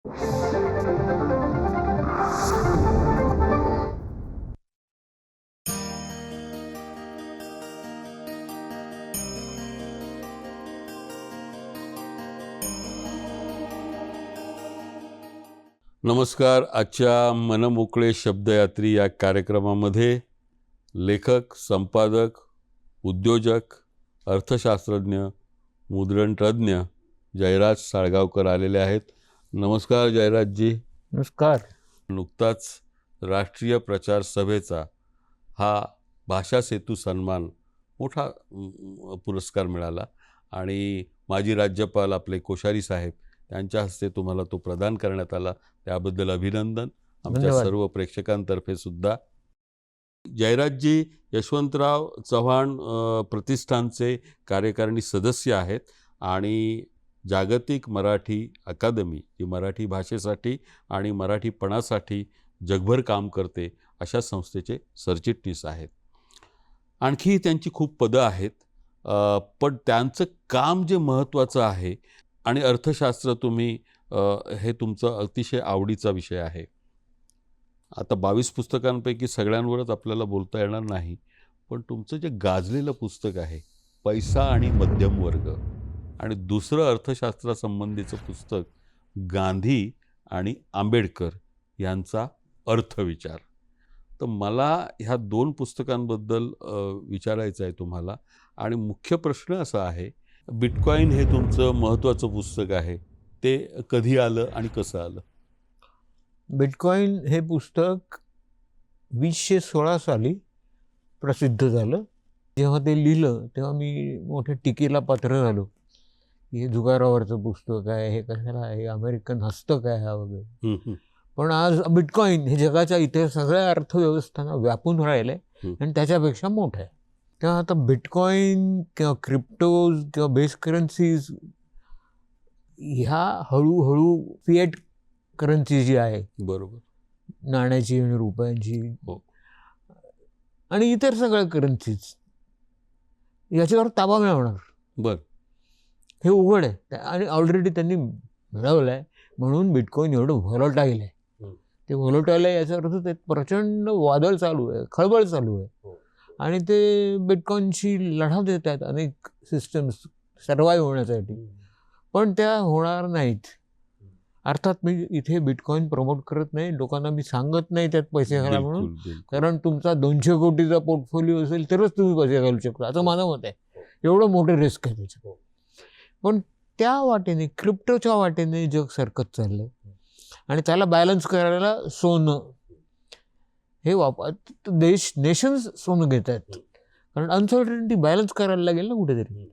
नमस्कार. आजच्या मनमोकळे शब्दयात्री या कार्यक्रमामध्ये लेखक, संपादक, उद्योजक, अर्थशास्त्रज्ञ, मुद्रणतज्ञ जयराज साळगावकर आलेले आहेत. नमस्कार जयराजजी. नमस्कार. नुकताच राष्ट्रीय प्रचार सभेचा हा भाषा सेतू सन्मान मोठा पुरस्कार मिळाला आणि माजी राज्यपाल आपले कोश्यारी साहेब त्यांच्या हस्ते तुम्हाला तो प्रदान करण्यात आला. त्याबद्दल अभिनंदन आमच्या सर्व प्रेक्षकांतर्फे सुद्धा. जयराजजी यशवंतराव चव्हाण प्रतिष्ठानचे कार्यकारिणी सदस्य आहेत आणि जागतिक मराठी अकादमी जी मराठी भाषेसाठी आणि मराठीपणासाठी जगभर काम करते अशा संस्थेचे सरचिटणीस आहेत. आणखी त्यांची खूप पदं आहेत, पण त्यांचं काम जे महत्त्वाचं आहे आणि अर्थशास्त्र तुम्ही हे तुमचा अतिशय आवडीचा विषय आहे. आता 22 पुस्तकांपैकी सगळ्यांवरच आपल्याला बोलता येणार नाही, पण तुमचं जे गाजलेलं पुस्तक आहे पैसा आणि मध्यम वर्ग आणि दुसरं अर्थशास्त्रासंबंधीचं पुस्तक गांधी आणि आंबेडकर यांचा अर्थविचार. तर मला ह्या 2 पुस्तकांबद्दल विचारायचं आहे तुम्हाला. आणि मुख्य प्रश्न असा आहे, बिटकॉईन हे तुमचं महत्त्वाचं पुस्तक आहे, ते कधी आलं आणि कसं आलं? बिटकॉईन हे पुस्तक 2016 साली प्रसिद्ध झालं. जेव्हा ते लिहिलं तेव्हा मी मोठ्या टीकेला पात्र झालो. हे जुगारावरचं पुस्तक आहे, हे कशाला आहे, अमेरिकन हस्तक आहे हा वगैरे. पण आज बिटकॉईन हे जगाच्या इथे सगळ्या अर्थव्यवस्थांना व्यापून राहिलं आहे आणि त्याच्यापेक्षा मोठं आहे. तेव्हा आता बिटकॉईन किंवा क्रिप्टोज किंवा बेस करन्सीज ह्या हळूहळू फिएट करन्सी जी आहे, बरोबर, नाण्याची आणि रुपयांची आणि इतर सगळ्या करन्सीज, याच्यावर ताबा मिळवणार. बरं, हे उघड आहे आणि ऑलरेडी त्यांनी मिळवलं आहे. म्हणून बिटकॉईन एवढं व्हॉलटाईल आहे. ते व्हॉलटाईल आहे याचा अर्थ ते प्रचंड वादळ चालू आहे, खळबळ चालू आहे आणि ते बिटकॉईनशी लढा देत आहेत अनेक सिस्टम्स सर्वाईव्ह होण्यासाठी, पण त्या होणार नाहीत. अर्थात मी इथे बिटकॉईन प्रमोट करत नाही, लोकांना मी सांगत नाही त्यात पैसे घाला म्हणून, कारण तुमचा 200 कोटीचा पोर्टफोलिओ असेल तरच तुम्ही पैसे घालू शकता असं माझं मत आहे. एवढं मोठं रिस्क आहे त्याच्यात. पण त्या वाटेने क्रिप्टोच्या वाटेने जग सरकत चाललंय आणि त्याला बॅलन्स करायला सोनं हे नेशन्स सोनं घेत आहेत, कारण अनसर्टनिटी बॅलन्स करायला लागेल ना कुठेतरी.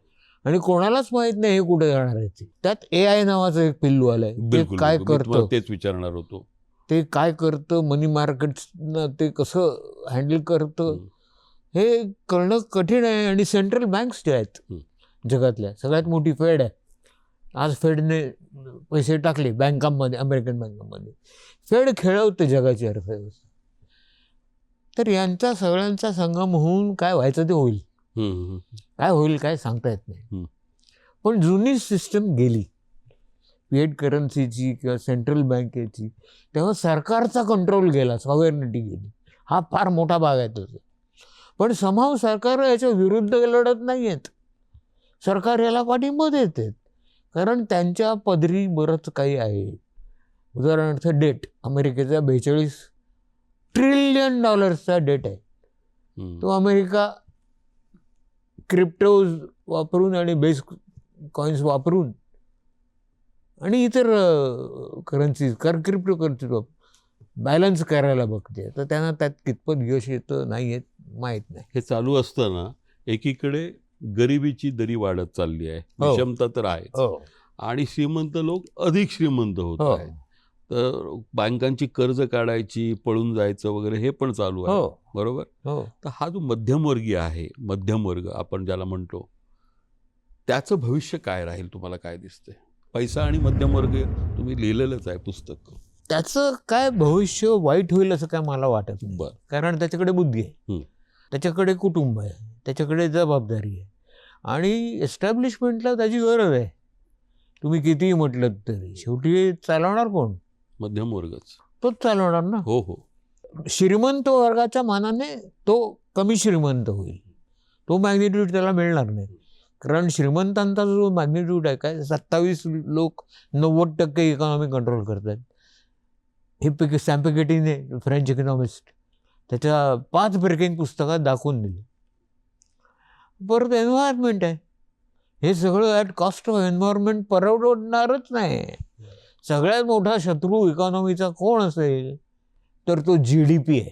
आणि कोणालाच माहित नाही हे कुठे जाणार आहे. त्यात AI नावाचं एक पिल्लू आलंय. ते काय करतं, तेच विचारणार होतो. ते काय करतं, मनी मार्केट्सनं ते कसं हँडल करतं हे करणं कठीण आहे. आणि सेंट्रल बँक्स ज्या आहेत जगातल्या, सगळ्यात मोठी फेड आहे. आज फेडने पैसे टाकले बँकांमध्ये, अमेरिकन बँकांमध्ये. फेड खेळवते जगाची अर्थव्यवस्था. तर यांचा सगळ्यांचा संगम होऊन काय व्हायचं ते होईल. काय होईल काय सांगता येत नाही. पण जुनी सिस्टम गेली फिएट करन्सीची किंवा सेंट्रल बँकेची, तेव्हा सरकारचा कंट्रोल गेला, सॉव्हरेनिटी गेली. हा फार मोठा भाग आहे त्याचा. पण समाव सरकार याच्या विरुद्ध लढत नाही आहेत. सरकार याला पाठिंबा देत आहेत, कारण त्यांच्या पदरी बरंच काही आहे. उदाहरणार्थ डेट, अमेरिकेचा 42 ट्रिलियन डॉलर्सचा डेट आहे. तो अमेरिका क्रिप्टोज वापरून आणि बेस कॉइन्स वापरून आणि इतर करन्सीज क्रिप्टो करन्सीज वापरून बॅलन्स करायला बघते. तर त्यांना त्यात कितपत यश येतं नाही येत माहीत नाही. हे चालू असताना एकीकडे गरिबीची दरी वाढत चालली आहे, विषमता तर आहे आणि श्रीमंत लोक अधिक श्रीमंत होत आहेत. तर बँकांची कर्ज काढायची, पळून जायचं वगैरे हे पण चालू आहे, बरोबर. तर हा जो मध्यमवर्गीय आहे, मध्यम वर्ग आपण ज्याला म्हणतो, त्याचं भविष्य काय राहील तुम्हाला काय दिसतंय? पैसा आणि मध्यमवर्ग तुम्ही लिहिलेलंच आहे पुस्तक. त्याचं काय भविष्य वाईट होईल असं काय मला वाटत नाही. कारण त्याच्याकडे बुद्धी आहे, त्याच्याकडे कुटुंब आहे, त्याच्याकडे जबाबदारी आहे आणि एस्टॅब्लिशमेंटला त्याची गरज आहे. तुम्ही कितीही म्हटलं तरी शेवटी चालवणार कोण? मध्यमवर्गच. तोच चालवणार ना. हो हो. श्रीमंत वर्गाच्या मानाने तो कमी श्रीमंत होईल, तो मॅग्निट्यूड त्याला मिळणार नाही. कारण श्रीमंतांचा जो मॅग्निट्यूड आहे काय, 27 लोक 90% इकॉनॉमी कंट्रोल करतात. हे सॅम पिकेटीने, फ्रेंच इकॉनॉमिस्ट, त्याच्या 5 ब्रेकिंग पुस्तकात दाखवून दिले. परत एन्व्हायरमेंट आहे, हे सगळं ॲट कॉस्ट ऑफ एन्व्हायरमेंट परवडणारच नाही. सगळ्यात मोठा शत्रू इकॉनॉमीचा कोण असेल तर तो GDP आहे.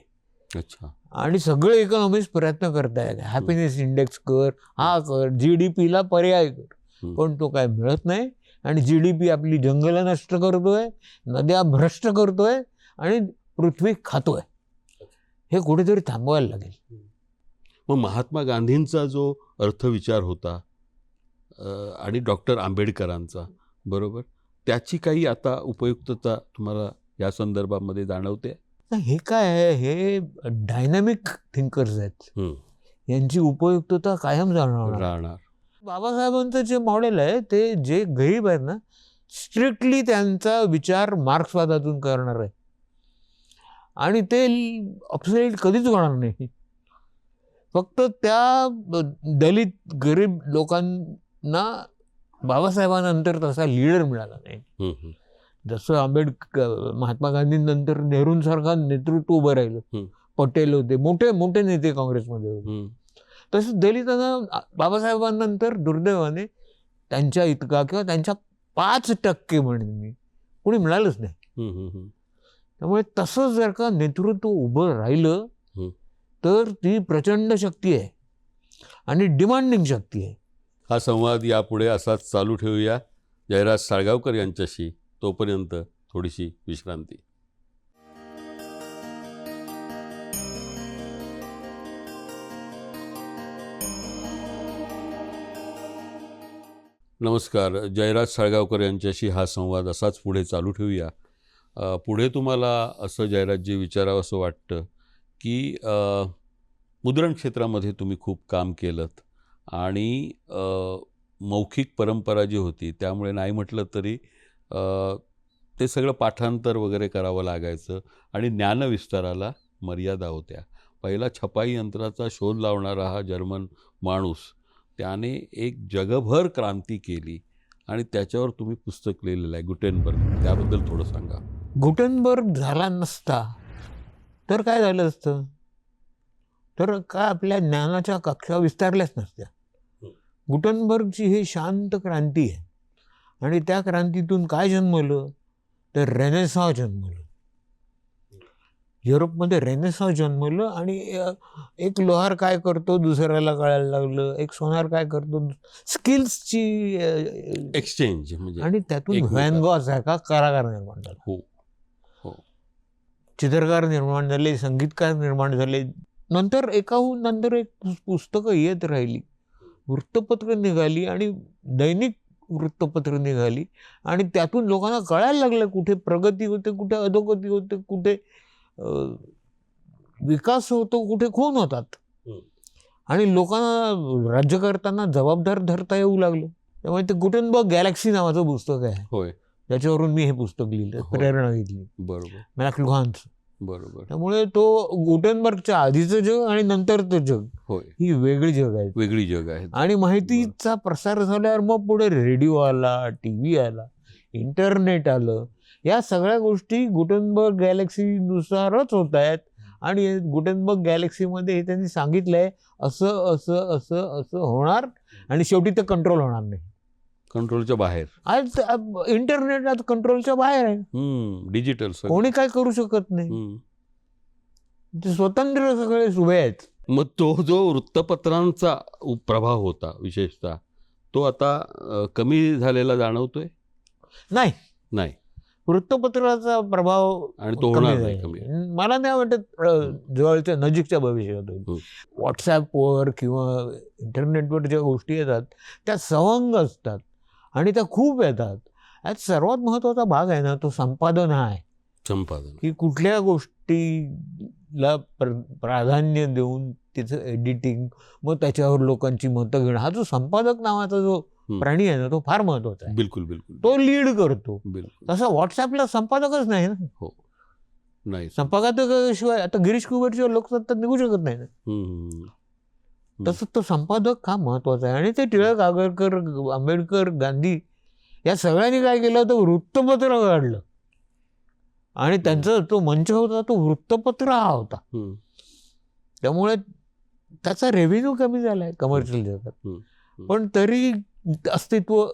अच्छा. आणि सगळे इकॉनॉमिस्ट प्रयत्न करतायत, हॅपीनेस इंडेक्स कर, हा कर, GDPला पर्याय कर, पण तो काय मिळत नाही. आणि GDP आपली जंगलं नष्ट करतोय, नद्या भ्रष्ट करतोय आणि पृथ्वी खातोय. हे कुठेतरी थांबवायला लागेल. मग महात्मा गांधींचा जो अर्थविचार होता आणि डॉक्टर आंबेडकरांचा, बरोबर, त्याची काही आता उपयुक्तता तुम्हाला या संदर्भामध्ये जाणवते? हे काय आहे, हे डायनॅमिक थिंकर्स आहेत, यांची उपयुक्तता कायम राहणार. बाबासाहेबांचं जे मॉडेल आहे ते जे गरीब आहेत ना, स्ट्रिक्टली त्यांचा विचार मार्क्सवादातून करणार आहे आणि ते ऑब्सोल्यूट कधीच होणार नाही. फक्त त्या दलित गरीब लोकांना बाबासाहेबांनंतर तसा लीडर मिळाला नाही. जसं महात्मा गांधींनंतर नेहरूंसारखा नेतृत्व उभं राहिलं, पटेल होते, मोठे मोठे नेते काँग्रेसमध्ये होते, तसं दलितांना बाबासाहेबांनंतर दुर्दैवाने त्यांच्या इतका किंवा त्यांच्या 5% म्हणेन मी कोणी मिळालंच नाही. त्यामुळे तसं जर का नेतृत्व उभं राहिलं तर ती प्रचंड शक्ती आहे आणि डिमांडिंग शक्ती आहे. हा संवाद यापुढे असाच चालू ठेवूया जयराज साळगावकर यांच्याशी. तोपर्यंत थोडीशी विश्रांती. नमस्कार. जयराज साळगावकर यांच्याशी हा संवाद असाच पुढे चालू ठेवूया. पुढे तुम्हाला असं जयराजजी विचारावं असं वाटतं की मुद्रण क्षेत्रामध्ये तुम्ही खूप काम केलंत आणि मौखिक परंपरा जी होती त्यामुळे नाही म्हटलं तरी ते सगळं पाठांतर वगैरे करावं लागायचं आणि ज्ञानविस्ताराला मर्यादा होत्या. पहिला छपाई यंत्राचा शोध लावणारा हा जर्मन माणूस, त्याने एक जगभर क्रांती केली आणि त्याच्यावर तुम्ही पुस्तक लिहिलेलं आहे, गुटेनबर्ग. त्याबद्दल थोडं सांगा. गुटेनबर्ग झाला नसता तर काय झालं असतं, तर काय आपल्या ज्ञानाच्या कक्षा विस्तारल्याच नसत्या. गुटेनबर्गची ही शांत क्रांती आहे आणि त्या क्रांतीतून काय जन्मलं तर रेनेसॉन्स जन्मलं. युरोपमध्ये रेनेसॉन्स जन्मलं आणि एक लोहार काय करतो दुसऱ्याला कळायला लागलं, एक सोनार काय करतो, स्किल्सची एक्सचेंज म्हणजे, आणि त्यातून व्हॅन गॉग सारखा कलाकार निर्माण झाला. हो हो. चित्रकार निर्माण झाले, संगीतकार निर्माण झाले. नंतर एकाहून नंतर एक पुस्तकं येत राहिली, वृत्तपत्र निघाली आणि दैनिक वृत्तपत्र निघाली आणि त्यातून लोकांना कळायला लागलं कुठे प्रगती होते, कुठे अधोगती होते, कुठे विकास होतो, कुठे खून होतात. आणि लोकांना राज्य करताना जबाबदार धरता येऊ लागलं. त्यामुळे ते गुटेनबर्ग गॅलेक्सी नावाचं पुस्तक आहे. होय. त्याच्यावरून मी हे पुस्तक लिहिलं, प्रेरणा घेतली. बरोबर. मॅक्लुहानचं. बरोबर. त्यामुळे तो गुटेनबर्गच्या आधीचं जग आणि नंतरचं जग, होय, ही वेगळी जग आहे, वेगळी जग आहे. आणि माहितीचा प्रसार झाल्यावर मग पुढे रेडिओ आला, TV आला, इंटरनेट आलं. या सगळ्या गोष्टी गुटेनबर्ग गॅलेक्सीनुसारच होत आहेत आणि गुटेनबर्ग गॅलेक्सीमध्ये हे त्यांनी सांगितलंय असं असं असं असं होणार आणि शेवटी ते कंट्रोल होणार नाही. कंट्रोलच्या बाहेर. आज इंटरनेट आज कंट्रोलच्या बाहेर आहे. डिजिटल कोणी काय करू शकत नाही, ते स्वतंत्र सगळे उभे आहेत. मग तो जो वृत्तपत्रांचा प्रभाव होता विशेषतः, तो आता कमी झालेला जाणवतोय? नाही, वृत्तपत्राचा प्रभाव आणि तो होणार नाही कमी. मला नाही वाटत जवळच्या नजीकच्या भविष्यात होईल. व्हॉट्सॲपवर किंवा इंटरनेटवर ज्या गोष्टी येतात त्या सवंग असतात आणि त्या खूप येतात. यात सर्वात महत्त्वाचा भाग आहे ना, तो संपादन हा आहे. संपादन, की कुठल्या गोष्टीला प्राधान्य देऊन तिचं एडिटिंग, मग त्याच्यावर लोकांची मतं घेणं, हा जो संपादक नावाचा जो प्राणी आहे ना, तो फार महत्वाचा आहे. बिलकुल बिलकुल तो लीड करतो. बिलकुल. तसं व्हॉट्सअपला संपादकच नाही ना. हो नाही. संपादकाशिवाय आता गिरीश कुबेरशिवाय लोकसत्ता निघू शकत नाही ना. तसं तो संपादक हा महत्वाचा आहे. आणि ते टिळक, आगरकर, आंबेडकर, गांधी या सगळ्यांनी काय केलं, तर वृत्तपत्र काढलं. आणि त्यांचा तो मंच होता तो वृत्तपत्र हा होता. त्यामुळे त्याचा रेव्हेन्यू कमी झालाय कमर्शियल जगात, पण तरी अस्तित्व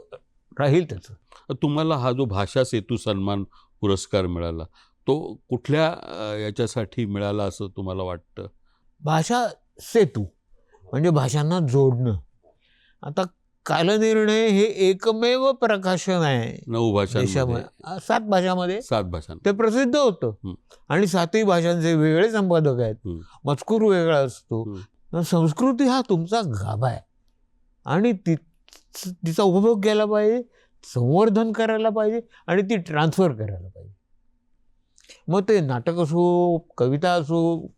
राहील त्याचं. तुम्हाला हा जो भाषा सेतू सन्मान पुरस्कार मिळाला, तो कुठल्या याच्यासाठी मिळाला असं तुम्हाला वाटतं? भाषा सेतू म्हणजे भाषांना जोडणं. आता कालनिर्णय हे एकमेव प्रकाशन आहे 9 भाषांमध्ये, 7 भाषांमध्ये 7 भाषांत ते प्रसिद्ध होतं. आणि 7ही भाषांचे वेगळे संपादक आहेत, मजकूर वेगळा असतो. संस्कृती हा तुमचा गाभा आहे आणि तिचा उपभोग केला पाहिजे, संवर्धन करायला पाहिजे आणि ती ट्रान्सफर करायला पाहिजे. मग ते नाटक असो, कविता असो,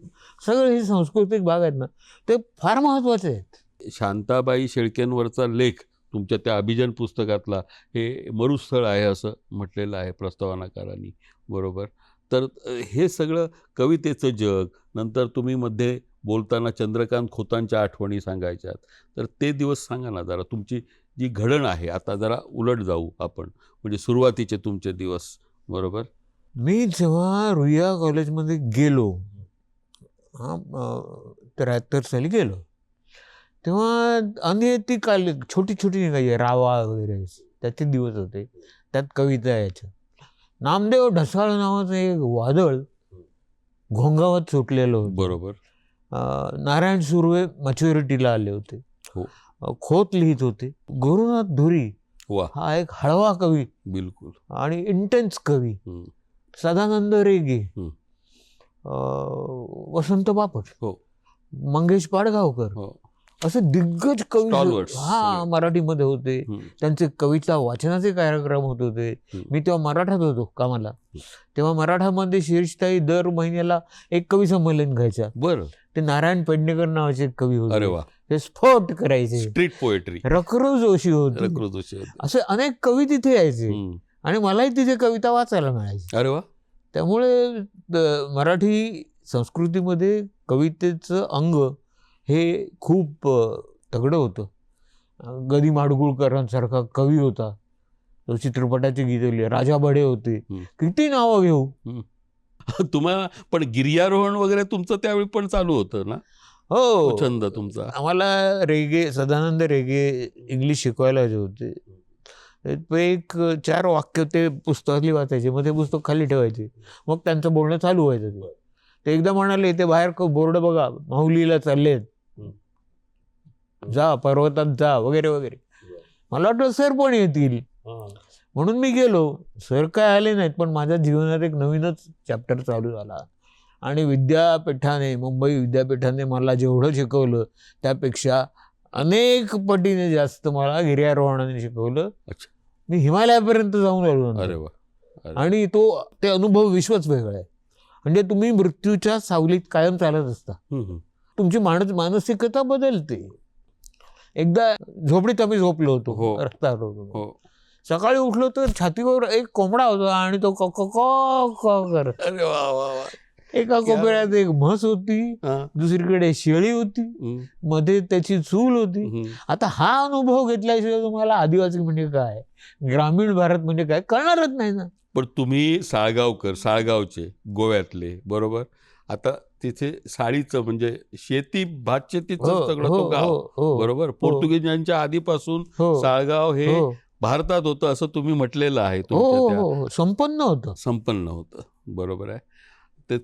सगळे हे सांस्कृतिक भाग आहेत ना, ते फार महत्त्वाचे आहेत. शांताबाई शेळकेंवरचा लेख तुमच्या त्या अभिजन पुस्तकातला हे मरुस्थळ आहे असं म्हटलेलं आहे प्रस्तावनाकारांनी, बरोबर? तर हे सगळं कवितेचं जग, नंतर तुम्ही मध्ये बोलताना चंद्रकांत खोतांच्या आठवणी सांगायच्यात, तर ते दिवस सांगा ना जरा. तुमची जी घडण आहे, आता जरा उलट जाऊ आपण, म्हणजे सुरुवातीचे तुमचे दिवस, बरोबर? मी जेव्हा रुईया कॉलेजमध्ये गेलो, 73 साली गेलो, तेव्हा अनियती काल छोटी छोटी निघायची, रावा वगैरे त्याचे दिवस होते. त्यात कविता यायच्या. नामदेव ढसाळ नावाचं एक वादळ घोंगावत सुटलेलं होतं, बरोबर. नारायण सुर्वे मॅच्युरिटीला आले होते, खोत लिहित होते. गुरुनाथ धुरी हा एक हळवा कवी, बिलकुल, आणि इंटेन्स कवी. सदानंद रेगे, वसंत बापट, मंगेश पाडगावकर, असे दिग्गज कवी हा मराठीमध्ये होते. त्यांचे कविता वाचनाचे कार्यक्रम होत होते. मी तेव्हा मराठात होतो कामाला. तेव्हा मराठामध्ये शीर्षस्थायी दर महिन्याला एक कवी संमेलन घ्यायचा. बरं. ते नारायण पेडणेकर नावाचे कवी होते, ते स्फोट करायचे, स्ट्रीट पोएट्री. रकरू जोशी होते, असे अनेक कवी तिथे यायचे आणि मलाही तिथे कविता वाचायला मिळायची. अरे वा. त्यामुळे मराठी संस्कृतीमध्ये कवितेचं अंग हे खूप तगडं होतं. गदी माडगुळकरांसारखा कवी होता, तो चित्रपटाची गीते लिहिले. राजा बडे होते, किती नावं घेऊ. तुम्हाला पण गिर्यारोहण वगैरे तुमचं त्यावेळी पण चालू होतं ना? हो, छंद तुमचा. आम्हाला रेगे, सदानंद रेगे इंग्लिश शिकवायला जे होते, एक 4 वाक्य ते पुस्तकातली वाचायचे, मग ते पुस्तक खाली ठेवायचे, मग त्यांचं बोलणं चालू व्हायचं. ते एकदा म्हणाले, ते बाहेर बोर्ड बघा, माहुलीला चाललेत, जा पर्वतात जा, वगैरे वगैरे. मला वाटतं सर पण येतील, म्हणून मी गेलो. सर काय आले नाहीत, पण माझ्या जीवनात एक नवीनच चॅप्टर चालू झाला. आणि विद्यापीठाने, मुंबई विद्यापीठाने मला जेवढं शिकवलं त्यापेक्षा अनेक पटीने जास्त मला गिर्यारोहणाने शिकवलं. मी हिमालयापर्यंत जाऊन आलो. अरे वा. आणि ते अनुभव विश्वच वेगळा आहे. म्हणजे तुम्ही मृत्यूच्या सावलीत कायम चालत असता, तुमची मानसिकता बदलते. एकदा झोपडीत आम्ही झोपलो होतो, रस्त्यावर. सकाळी उठलो तर छातीवर एक कोंबडा होता आणि तो क करत. अरे वा वा. एका कोपऱ्यात एक म्हस होती, दुसरीकडे शेळी होती, मध्ये त्याची चूल होती. आता हा अनुभव घेतल्याशिवाय तुम्हाला आदिवासी म्हणजे काय, ग्रामीण भारत म्हणजे काय कळणारच नाही ना. पण तुम्ही साळगावचे, गोव्यातले, बरोबर? आता तिथे साडीचं म्हणजे शेती, भात शेतीचं सगळं तो गाव, बरोबर? पोर्तुगीजांच्या आधीपासून साळगाव हे भारतात होतं असं तुम्ही म्हटलेलं आहे. संपन्न होतं, बरोबर आहे.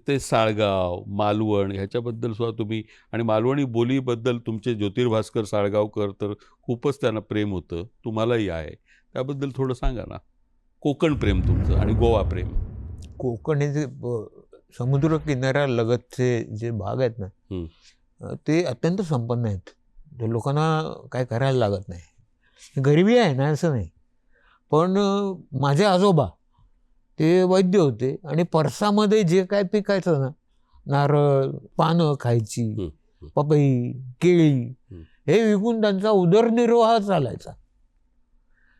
ते साळगाव, मालवण ह्याच्याबद्दल सुद्धा तुम्ही, आणि मालवणी बोलीबद्दल तुमचे ज्योतिर्भास्कर साळगावकर तर खूपच त्यांना प्रेम होतं, तुम्हालाही आहे. त्याबद्दल थोडं सांगा ना. कोकण प्रेम तुमचं आणि गोवा प्रेम. कोकण हे जे समुद्र किनाऱ्यालगतचे जे भाग आहेत ना, ते अत्यंत संपन्न आहेत. ते लोकांना काय करायला लागत नाही. गरिबी आहे ना असं नाही, पण माझे आजोबा ते वैद्य होते आणि परसामध्ये जे काय पिकायचं ना, नारळ, पानं खायची, पपई, केळी, हे विकून त्यांचा उदरनिर्वाह चालायचा.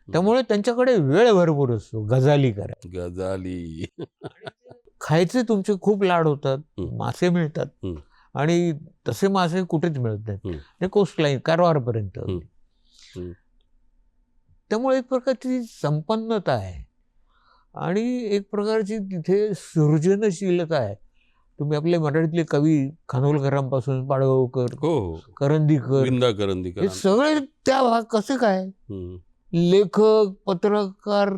त्यामुळे त्यांच्याकडे वेळ भरपूर असतो गजाली करा. गजाली. खायचे तुमचे खूप लाड होतात, मासे मिळतात, हं. आणि तसे मासे कुठेच मिळत नाहीत, ते कोस्टलाईन कारवारपर्यंत. त्यामुळे एक प्रकारची संपन्नता आहे आणि एक प्रकारची तिथे सृजनशीलता आहे. तुम्ही आपले मराठीतले कवी खानोलकरांपासून पाडगावकर, करंदीकर, विंदा करंदीकर, हे सगळे त्या कसे काय लेखक, पत्रकार,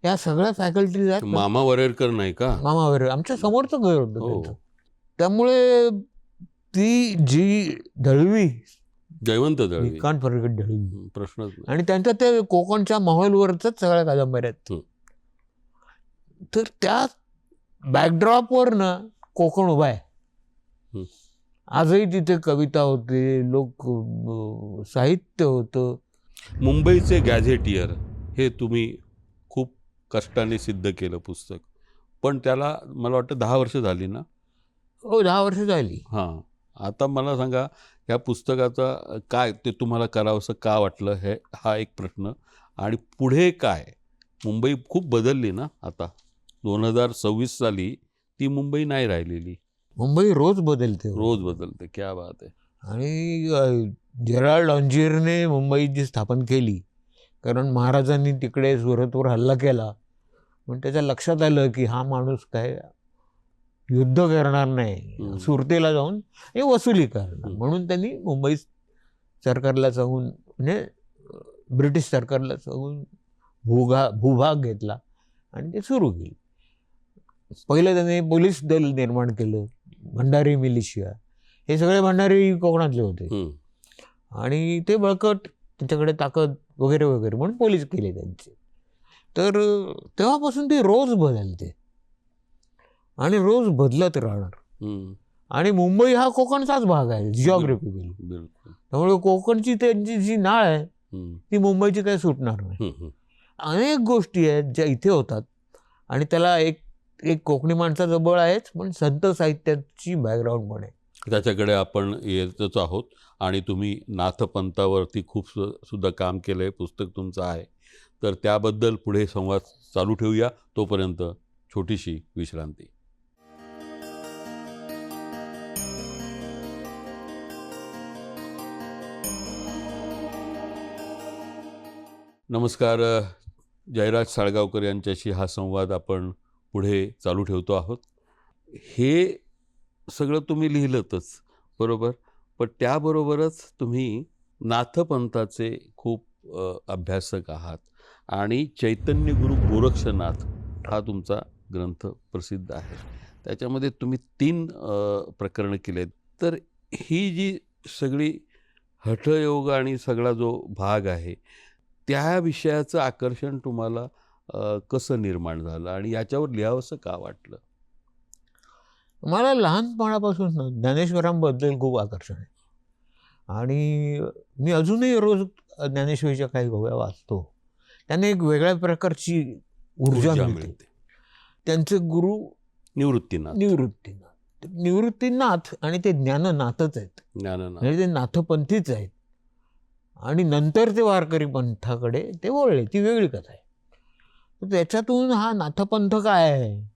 या सगळ्या फॅकल्टीज आहेत. मामा वरेरकर नाही का? मामा वरेरकर आमच्या समोरचं घर होतं त्यांचं. त्यामुळे ती जी दळवी, जयवंत दळवी, कांट फरकट दळवी, प्रश्न, आणि त्यांच्या ते कोकणच्या माहोलवरच सगळ्या कादंबऱ्या आहेत. तर त्या बॅकड्रॉपवर ना कोकण उभा आहे. आजही तिथे कविता होते, लोक साहित्य होतं. मुंबईचे गॅझेटियर हे तुम्ही खूप कष्टाने सिद्ध केलं पुस्तक, पण त्याला मला वाटतं 10 वर्ष झाली ना? हो, 10 वर्ष झाली. हां, आता मला सांगा ह्या पुस्तकाचा काय ते तुम्हाला करावंसं का वाटलं, हा एक प्रश्न. आणि पुढे काय? मुंबई खूप बदलली ना आता. 2026 साली ती मुंबई नाही राहिलेली. मुंबई रोज बदलते, रोज बदलते. क्या बात आहे. आणि जेराल्ड ऑन्जियरने मुंबई जी स्थापन केली, कारण महाराजांनी तिकडे सुरतवर हल्ला केला, पण त्याच्या लक्षात आलं की हा माणूस काय युद्ध करणार नाही, सुरतेला जाऊन हे वसुली करणार, म्हणून त्यांनी मुंबई सरकारला सांगून, म्हणजे ब्रिटिश सरकारला सांगून भूभाग घेतला आणि ते सुरू केले. पहिलं त्यांनी पोलीस दल निर्माण केलं, भंडारी मिलिशिया. हे सगळे भंडारी कोकणातले होते आणि ते बळकट, त्यांच्याकडे ताकद वगैरे वगैरे, म्हणून पोलीस केले त्यांचे. तर तेव्हापासून ती रोज बदलते आणि रोज बदलत राहणार. आणि मुंबई हा कोकणचाच भाग आहे जिओग्राफिकली. त्यामुळे कोकणची त्यांची जी नाळ आहे ती मुंबईची काही सुटणार नाही. अनेक गोष्टी आहेत ज्या इथे होतात आणि त्याला एक कोकणी माणसाचं बळ आहेच, पण संत साहित्याची बॅकग्राऊंड पण आहे. त्याच्याकडे आपण येतच आहोत. आणि तुम्ही नाथपंथावरती खूप सुद्धा काम केलं आहे, पुस्तक तुमचं आहे, तर त्याबद्दल पुढे संवाद चालू ठेवूया. तोपर्यंत छोटीशी विश्रांती. नमस्कार, जयराज साळगावकर यांच्याशी हा संवाद आपण पुढे चालू ठेवतो आहोत. हे सगळं तुम्ही लिहिलंतच, बरोबर, पण त्याबरोबरच तुम्ही नाथपंथाचे खूप अभ्यासक आहात आणि चैतन्य गुरु गोरक्षनाथ हा तुमचा ग्रंथ प्रसिद्ध आहे. त्याच्यामध्ये तुम्ही 3 प्रकरणं केलेत. तर ही जी सगळी हठयोग आणि सगळा जो भाग आहे, त्या विषयाचं आकर्षण तुम्हाला कसं निर्माण झालं आणि याच्यावर लिहावंसं का वाटलं? मला लहानपणापासून ज्ञानेश्वरांबद्दल खूप आकर्षण आहे आणि मी अजूनही रोज ज्ञानेश्वरीच्या काही गोव्या वाचतो. त्यांना एक वेगळ्या प्रकारची ऊर्जा मिळते. त्यांचे गुरु निवृत्तीनाथ आणि ते ज्ञाननाथच आहेत, म्हणजे ते नाथपंथीच आहेत. आणि नंतर ते वारकरी पंथाकडे ते वळले, ती वेगळी कथा आहे. तर त्याच्यातून हा नाथपंथ काय आहे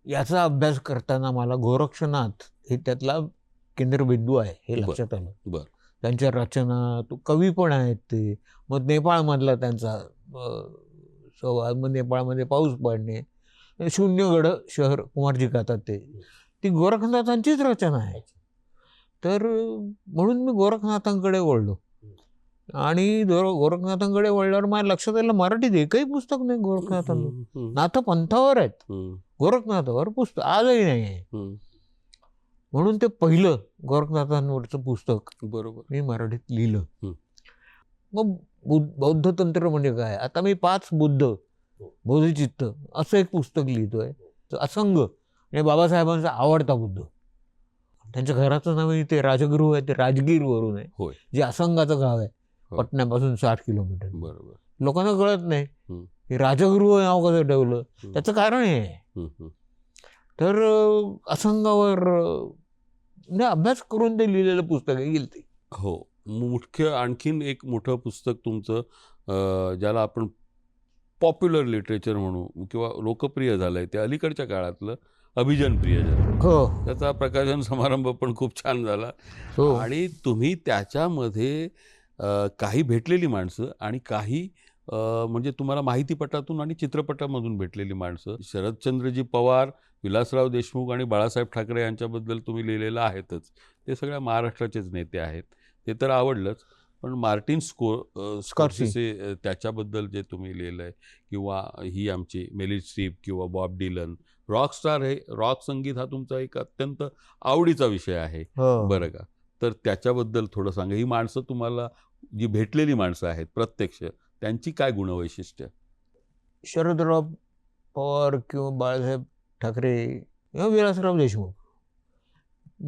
याचा अभ्यास करताना मला गोरक्षनाथ हे त्यातला केंद्रबिंदू आहे हे लक्षात आलं. त्यांच्या रचना, तो कवी पण आहेत ते. मग नेपाळमधला त्यांचा संवाद, मग नेपाळमध्ये पाऊस पडणे, शून्यगड शहर कुमारजी गातात ते, ती गोरखनाथांचीच रचना आहे. तर म्हणून मी गोरखनाथांकडे वळलो आणि गोरखनाथांकडे वळल्यावर माझ्या लक्षात आलं मराठीत एकही पुस्तक नाही गोरखनाथांवर. नाथपंथावर आहेत, गोरखनाथावर पुस्तक आजही नाही आहे. म्हणून ते पहिलं गोरखनाथांवरचं पुस्तक बरोबर मी मराठीत लिहिलं. मग बौद्ध तंत्र म्हणजे काय, आता मी 5 बोधिचित्त असं एक पुस्तक लिहितोय. असंग म्हणजे बाबासाहेबांचा आवडता बुद्ध. त्यांच्या घराचं नाव ते राजगृह आहे, ते राजगीरवरून आहे, जे असंगाचं गाव आहे, पटण्यापासून 60 किलोमीटर. बरोबर, लोकांना कळत नाही हे राजगृह नाव कसं ठेवलं, त्याचं कारण हे आहे. तर असंगावर अभ्यास करून ते लिहिलेलं पुस्तक आहे ते. हो, मुख्य आणखीन एक मोठं पुस्तक तुमचं ज्याला आपण पॉप्युलर लिटरेचर म्हणू किंवा लोकप्रिय झालं आहे, ते अलीकडच्या काळातलं अभिजन प्रियजन. हो त्याचा प्रकाशन समारंभ पण खूप छान झाला. हो आणि तुम्ही त्याच्यामध्ये काही भेटलेली माणसं आणि काही म्हणजे तुम्हाला माहितीपटातून आणि चित्रपटामधून भेटलेली माणसं, शरदचंद्रजी पवार, विलासराव देशमुख आणि बाळासाहेब ठाकरे यांच्याबद्दल तुम्ही लिहिलेलं आहेतच. ते सगळ्या महाराष्ट्राचेच नेते आहेत, ते तर आवडलंच. पण मार्टिन स्कॉर्सेसे त्याच्याबद्दल जे तुम्ही लिहिलं आहे, किंवा ही आमची मेरिल स्ट्रीप किंवा बॉब डिलन, रॉकस्टार, हे रॉक संगीत हा तुमचा एक अत्यंत आवडीचा विषय आहे, हो बरं का? तर त्याच्याबद्दल थोडं सांगा. ही माणसं तुम्हाला जी भेटलेली माणसं आहेत प्रत्यक्ष, त्यांची काय गुणवैशिष्ट्य? शरदराव पवार किंवा बाळासाहेब ठाकरे किंवा विलासराव देशमुख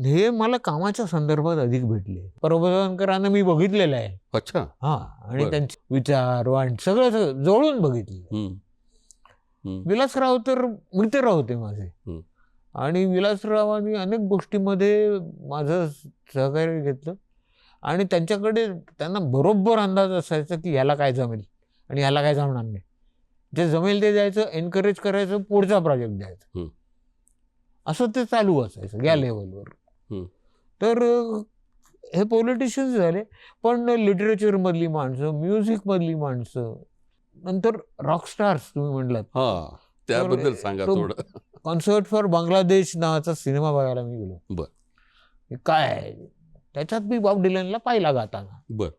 हे मला कामाच्या संदर्भात अधिक भेटले. प्रबोधनकरांना मी बघितलेलं आहे. अच्छा. हा आणि बरं. त्यांचे विचार वाण सगळं जवळून बघितले. हं. हं. विलासराव तर मित्र होते माझे हं. आणि विलासरावांनी अनेक गोष्टीमध्ये माझं सहकार्य घेतलं आणि त्यांच्याकडे त्यांना बरोबर अंदाज असायचा की ह्याला काय जमेल आणि ह्याला काय जमणार नाही. जे जमेल ते द्यायचं, एनकरेज करायचं, पुढचा प्रोजेक्ट द्यायचा. असं ते चालू असायचं या लेवलवर. तर हे पॉलिटिशियन्स झाले, पण लिटरेचरमधली माणसं, म्युझिकमधली माणसं, नंतर रॉकस्टार्स तुम्ही म्हटलात. हां, त्याबद्दल सांगा तो थोडं. कॉन्सर्ट फॉर बांगलादेश नावाचा सिनेमा बघायला मी गेलो. बरं. हे काय आहे? त्याच्यात मी बॉब डिलनला पाहिला गाताना बरं.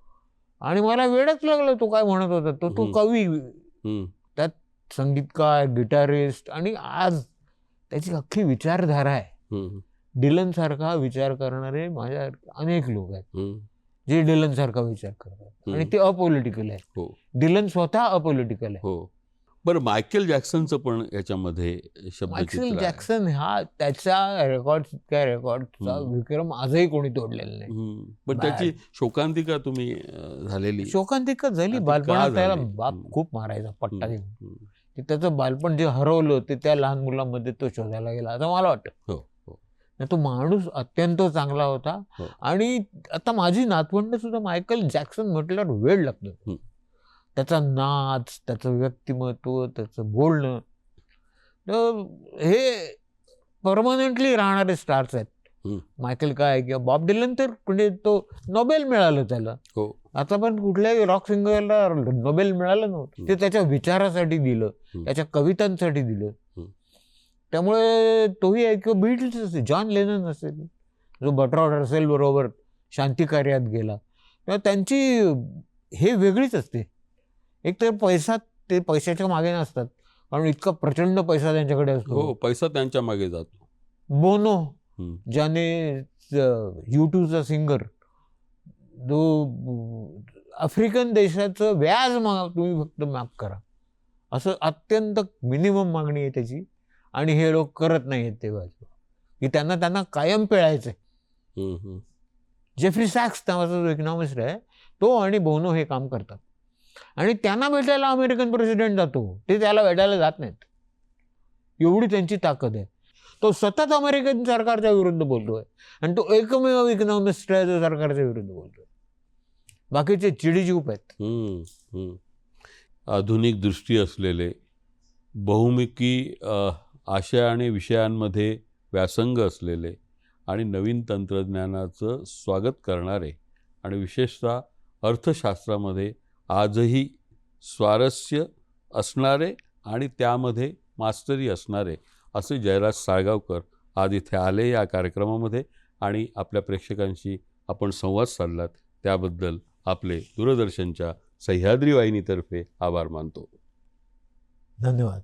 आणि मला वेडच लागलं तो काय म्हणत होता. तो कवी, त्यात संगीतकार, गिटारिस्ट, आणि आज त्याची अख्खी विचारधारा आहे. डिलन सारखा विचार करणारे माझ्या अनेक लोक आहेत जे डिलन सारखा विचार करतात आणि ते अपॉलिटिकल आहे. हो. डिलन स्वतः अपॉलिटिकल आहे. हो. बरं, मायकेल जॅक्सनचं पण याच्यामध्ये शब्दचित्र मायकेल आहे. जॅक्सन हा त्याच्या रेकॉर्डचा विक्रम आजही कोणी तोडलेला नाही. पण त्याची शोकांतिका तुम्ही झालेली. शोकांतिका झाली. का बालपणात त्याला झाली? बाप खूप मारायचा, पट्टा घेऊन. हं. त्याचं बालपण जे हरवलं ते त्या लहान मुलांमध्ये तो शोधायला गेला असं मला वाटतं. हो, हो. तो माणूस अत्यंत चांगला होता. हो. आणि आता माझी नातवंड सुद्धा मायकेल जॅक्सन म्हटल्यावर वेळ लागतो. त्याचा नाच, त्याचं व्यक्तिमत्व, त्याचं बोलणं, तर हे परमनंटली राहणारे स्टार्स आहेत. मायकेल काय किंवा बॉब डिलन तर म्हणजे तो नोबेल मिळालं त्याला. हो. आता पण कुठल्याही रॉक सिंगरला नोबेल मिळालं नव्हतं. ते त्याच्या विचारासाठी दिलं, त्याच्या कवितांसाठी दिलं. त्यामुळे तोही आहे. किंवा बीटल्स असेल, जॉन लेनन असेल, जो बर्ट्रांड रसेल बरोबर शांती कार्यात गेला, तेव्हा त्यांची हे वेगळीच असते. एक तर पैसा, ते पैशाच्या मागे नसतात कारण इतका प्रचंड पैसा त्यांच्याकडे असतो. हो, पैसा त्यांच्या मागे जातो. बोनो, ज्याने U2चा सिंगर, जो आफ्रिकन देशाचं व्याज तुम्ही फक्त माफ करा असं अत्यंत मिनिमम मागणी आहे त्याची, आणि हे लोक करत नाही आहेत तेव्हा की त्यांना कायम पिळायचंय. जेफ्री सॅक्स नावाचा जो इकॉनॉमिस्ट आहे, तो आणि बोनो हे काम करतात आणि त्यांना भेटायला अमेरिकन प्रेसिडेंट जातो, ते त्याला भेटायला जात नाहीत. एवढी त्यांची ताकद आहे. तो सतत अमेरिकन सरकारच्या विरुद्ध बोलतोय आणि तो एकमेव इकॉनॉमिस्ट आहे जो सरकारच्या विरुद्ध बोलतोय. बाकीचे चिडीचूप आहेत. आधुनिक दृष्टी असलेले, बहुमुखी आशय आणि विषयांमध्ये व्यासंग असलेले आणि नवीन तंत्रज्ञानाचं स्वागत करणारे आणि विशेषतः अर्थशास्त्रामध्ये आजही स्वारस्य असणारे आणि त्यामध्ये मास्टरी असणारे असे जयराज साळगावकर आज इथे आले या कार्यक्रमामध्ये आणि आपल्या प्रेक्षकांशी आपण संवाद साधलात, त्याबद्दल आपले दूरदर्शनच्या सह्याद्री वाहिनीतर्फे आभार मानतो. धन्यवाद.